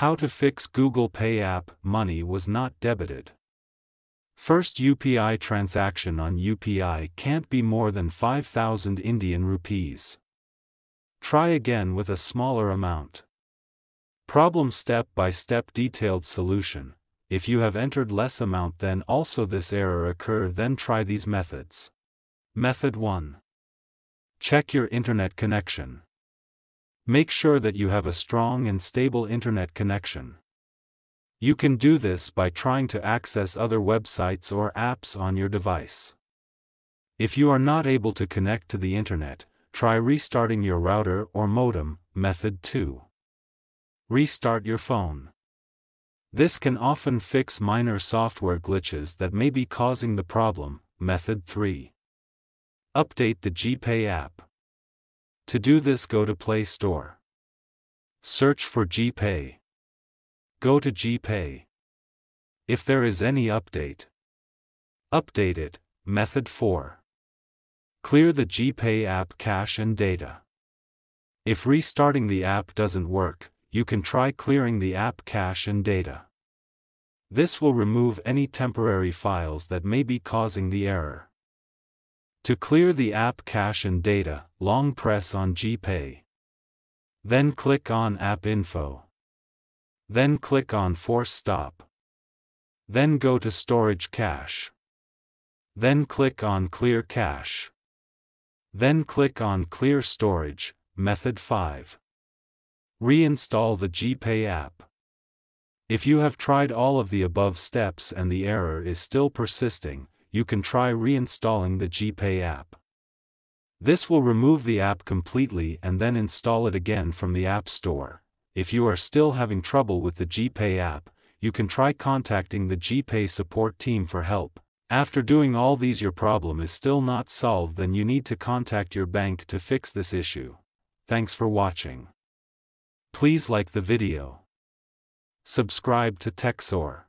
How to fix Google Pay app money was not debited. First UPI transaction on UPI can't be more than 5,000 Indian rupees. Try again with a smaller amount. Problem step-by-step detailed solution. If you have entered less amount then also this error occur, then try these methods. Method 1. Check your internet connection. Make sure that you have a strong and stable internet connection. You can do this by trying to access other websites or apps on your device. If you are not able to connect to the internet, try restarting your router or modem. Method 2. Restart your phone. This can often fix minor software glitches that may be causing the problem. Method 3. Update the GPay app. To do this, go to Play Store. Search for GPay. Go to GPay. If there is any update, update it. Method 4. Clear the GPay app cache and data. If restarting the app doesn't work, you can try clearing the app cache and data. This will remove any temporary files that may be causing the error. To clear the app cache and data, long press on GPay. Then click on App Info. Then click on Force Stop. Then go to Storage Cache. Then click on Clear Cache. Then click on Clear Storage. Method 5. Reinstall the GPay app. If you have tried all of the above steps and the error is still persisting, you can try reinstalling the GPay app. This will remove the app completely and then install it again from the App Store. If you are still having trouble with the GPay app, you can try contacting the GPay support team for help. After doing all these your problem is still not solved, then you need to contact your bank to fix this issue. Thanks for watching. Please like the video. Subscribe to TechSoar.